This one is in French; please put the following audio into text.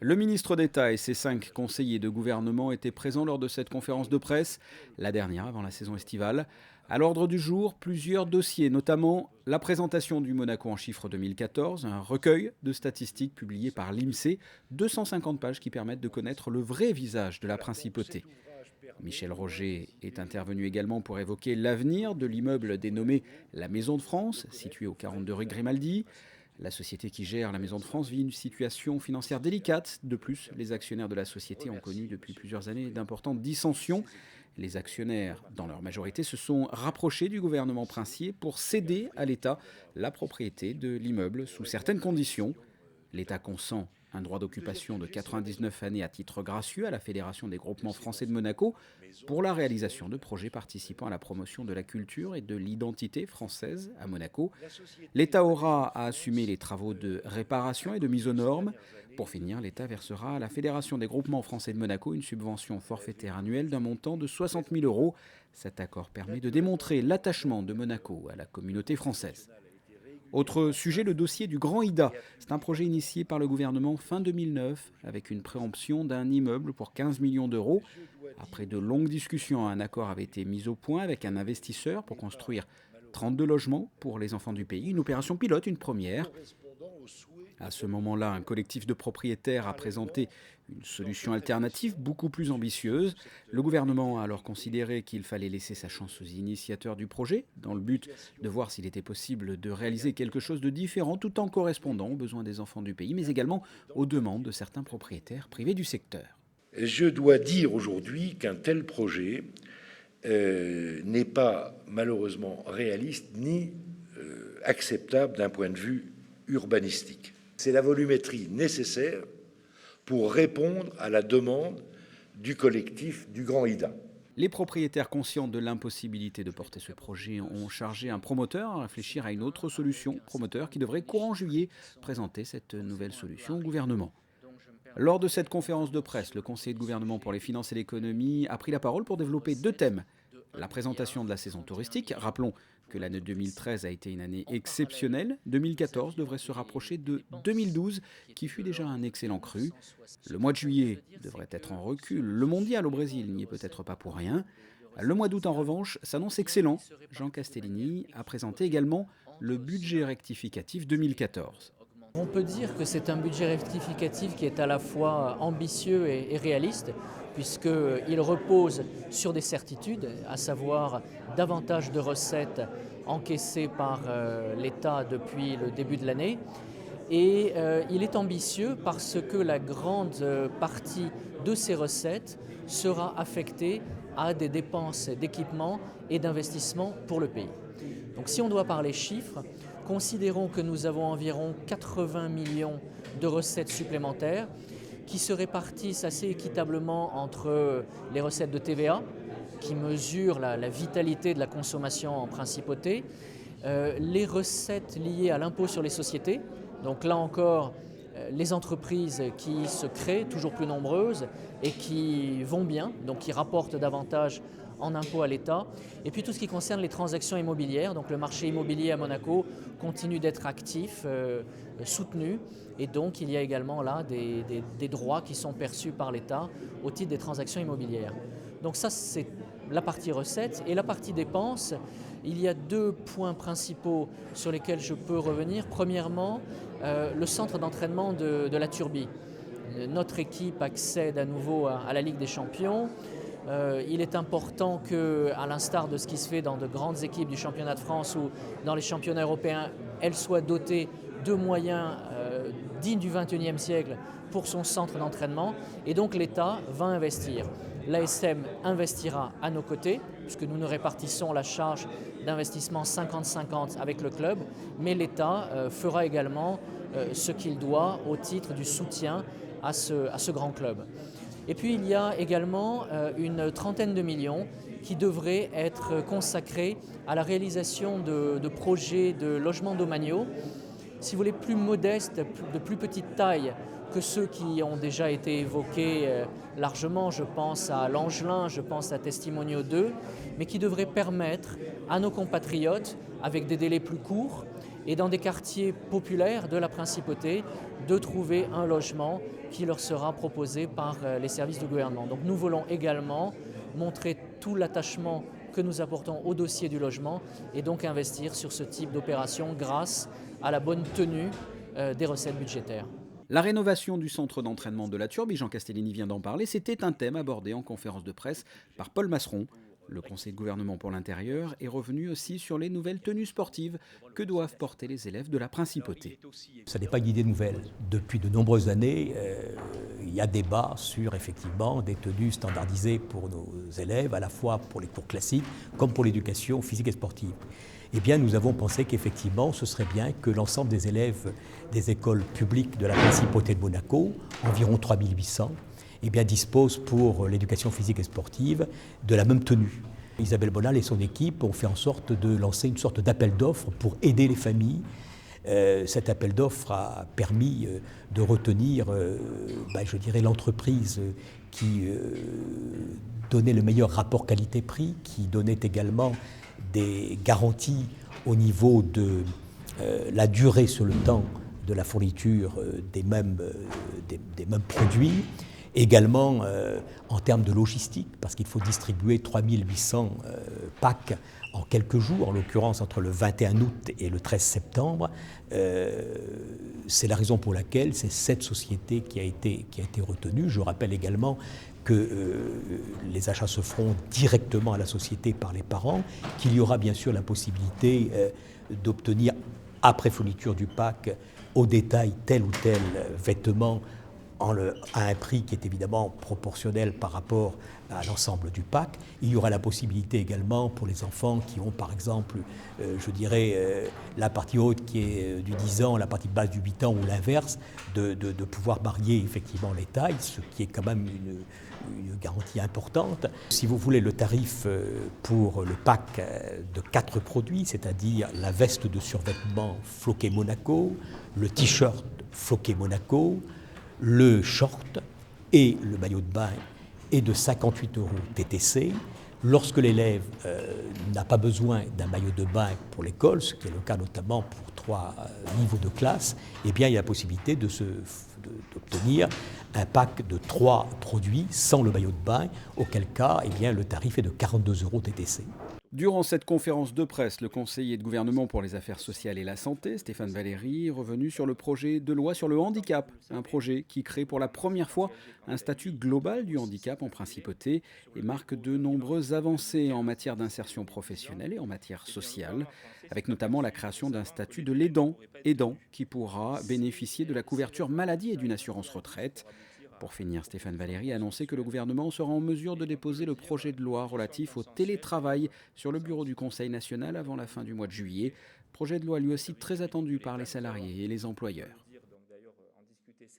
Le ministre d'État et ses 5 conseillers de gouvernement étaient présents lors de cette conférence de presse, la dernière avant la saison estivale. À l'ordre du jour, plusieurs dossiers, notamment la présentation du Monaco en chiffres 2014, un recueil de statistiques publié par l'INSEE, 250 pages qui permettent de connaître le vrai visage de la principauté. Michel Roger est intervenu également pour évoquer l'avenir de l'immeuble dénommé la Maison de France, situé au 42 rue Grimaldi. La société qui gère la Maison de France vit une situation financière délicate. De plus, les actionnaires de la société ont connu depuis plusieurs années d'importantes dissensions. Les actionnaires, dans leur majorité, se sont rapprochés du gouvernement princier pour céder à l'État la propriété de l'immeuble sous certaines conditions. L'État consent un droit d'occupation de 99 années à titre gracieux à la Fédération des groupements français de Monaco pour la réalisation de projets participant à la promotion de la culture et de l'identité française à Monaco. L'État aura à assumer les travaux de réparation et de mise aux normes. Pour finir, l'État versera à la Fédération des groupements français de Monaco une subvention forfaitaire annuelle d'un montant de 60 000 euros. Cet accord permet de démontrer l'attachement de Monaco à la communauté française. Autre sujet, le dossier du Grand Ida. C'est un projet initié par le gouvernement fin 2009 avec une préemption d'un immeuble pour 15 millions d'euros. Après de longues discussions, un accord avait été mis au point avec un investisseur pour construire 32 logements pour les enfants du pays. Une opération pilote, une première. À ce moment-là, un collectif de propriétaires a présenté une solution alternative beaucoup plus ambitieuse. Le gouvernement a alors considéré qu'il fallait laisser sa chance aux initiateurs du projet, dans le but de voir s'il était possible de réaliser quelque chose de différent tout en correspondant aux besoins des enfants du pays, mais également aux demandes de certains propriétaires privés du secteur. Je dois dire aujourd'hui qu'un tel projet n'est pas malheureusement réaliste ni acceptable d'un point de vue urbanistique. C'est la volumétrie nécessaire pour répondre à la demande du collectif du Grand Ida. Les propriétaires conscients de l'impossibilité de porter ce projet ont chargé un promoteur à réfléchir à une autre solution, promoteur qui devrait courant juillet présenter cette nouvelle solution au gouvernement. Lors de cette conférence de presse, le conseiller de gouvernement pour les finances et l'économie a pris la parole pour développer 2 thèmes. La présentation de la saison touristique, rappelons que l'année 2013 a été une année exceptionnelle, 2014 devrait se rapprocher de 2012 qui fut déjà un excellent cru. Le mois de juillet devrait être en recul, le mondial au Brésil n'y est peut-être pas pour rien. Le mois d'août en revanche s'annonce excellent. Jean Castellini a présenté également le budget rectificatif 2014. On peut dire que c'est un budget rectificatif qui est à la fois ambitieux et réaliste, puisqu'il repose sur des certitudes, à savoir davantage de recettes encaissées par l'État depuis le début de l'année. Et il est ambitieux parce que la grande partie de ces recettes sera affectée à des dépenses d'équipement et d'investissement pour le pays. Donc si on doit parler chiffres, considérons que nous avons environ 80 millions de recettes supplémentaires qui se répartissent assez équitablement entre les recettes de TVA, qui mesurent la vitalité de la consommation en principauté, les recettes liées à l'impôt sur les sociétés, donc là encore les entreprises qui se créent, toujours plus nombreuses, et qui vont bien, donc qui rapportent davantage en impôts à l'État, et puis tout ce qui concerne les transactions immobilières, donc le marché immobilier à Monaco continue d'être actif, soutenu, et donc il y a également là des droits qui sont perçus par l'État au titre des transactions immobilières. Donc ça c'est la partie recettes, et la partie dépenses, il y a 2 points principaux sur lesquels je peux revenir. Premièrement, le centre d'entraînement de la Turbie. Notre équipe accède à nouveau à la Ligue des Champions. Il est important qu'à l'instar de ce qui se fait dans de grandes équipes du championnat de France ou dans les championnats européens, elle soit dotée de moyens dignes du XXIe siècle pour son centre d'entraînement. Et donc l'État va investir. L'ASM investira à nos côtés, puisque nous nous répartissons la charge d'investissement 50-50 avec le club, mais l'État fera également ce qu'il doit au titre du soutien à ce grand club. Et puis il y a également une trentaine de millions qui devraient être consacrés à la réalisation de projets de logements domaniaux, si vous voulez, plus modestes, de plus petite taille que ceux qui ont déjà été évoqués largement. Je pense à l'Angelin, je pense à Testimonio 2, mais qui devraient permettre à nos compatriotes, avec des délais plus courts et dans des quartiers populaires de la Principauté, de trouver un logement qui leur sera proposé par les services du gouvernement. Donc nous voulons également montrer tout l'attachement que nous apportons au dossier du logement et donc investir sur ce type d'opération grâce à la bonne tenue des recettes budgétaires. La rénovation du centre d'entraînement de la Turbie, Jean Castellini vient d'en parler, c'était un thème abordé en conférence de presse par Paul Masseron. Le Conseil de gouvernement pour l'intérieur est revenu aussi sur les nouvelles tenues sportives que doivent porter les élèves de la Principauté. Ce n'est pas une idée nouvelle. Depuis de nombreuses années, il y a débat sur effectivement des tenues standardisées pour nos élèves, à la fois pour les cours classiques comme pour l'éducation physique et sportive. Eh bien, nous avons pensé qu'effectivement, ce serait bien que l'ensemble des élèves des écoles publiques de la Principauté de Monaco, environ 3800, eh bien, disposent pour l'éducation physique et sportive de la même tenue. Isabelle Bonal et son équipe ont fait en sorte de lancer une sorte d'appel d'offres pour aider les familles. Cet appel d'offres a permis de retenir, je dirais, l'entreprise qui donnait le meilleur rapport qualité-prix, qui donnait également des garanties au niveau de la durée sur le temps de la fourniture des mêmes produits. Également en termes de logistique, parce qu'il faut distribuer 3800 packs en quelques jours, en l'occurrence entre le 21 août et le 13 septembre. C'est la raison pour laquelle c'est cette société qui a été retenue. Je rappelle également que les achats se feront directement à la société par les parents, qu'il y aura bien sûr la possibilité d'obtenir, après fourniture du pack, au détail tel ou tel vêtement à un prix qui est évidemment proportionnel par rapport à l'ensemble du pack. Il y aura la possibilité également pour les enfants qui ont par exemple, la partie haute qui est du 10 ans, la partie basse du 8 ans ou l'inverse, de pouvoir varier effectivement les tailles, ce qui est quand même une garantie importante. Si vous voulez, le tarif pour le pack de 4 produits, c'est-à-dire la veste de survêtement Floquet Monaco, le t-shirt Floquet Monaco, le short et le maillot de bain est de 58 € TTC. Lorsque l'élève n'a pas besoin d'un maillot de bain pour l'école, ce qui est le cas notamment pour 3 niveaux de classe, eh bien, il y a la possibilité d'obtenir un pack de 3 produits sans le maillot de bain, auquel cas eh bien, le tarif est de 42 € TTC. Durant cette conférence de presse, le conseiller de gouvernement pour les affaires sociales et la santé, Stéphane Valéry, est revenu sur le projet de loi sur le handicap, un projet qui crée pour la première fois un statut global du handicap en Principauté et marque de nombreuses avancées en matière d'insertion professionnelle et en matière sociale, avec notamment la création d'un statut de l'aidant qui pourra bénéficier de la couverture maladie et d'une assurance retraite. Pour finir, Stéphane Valéry a annoncé que le gouvernement sera en mesure de déposer le projet de loi relatif au télétravail sur le bureau du Conseil national avant la fin du mois de juillet. Projet de loi lui aussi très attendu par les salariés et les employeurs.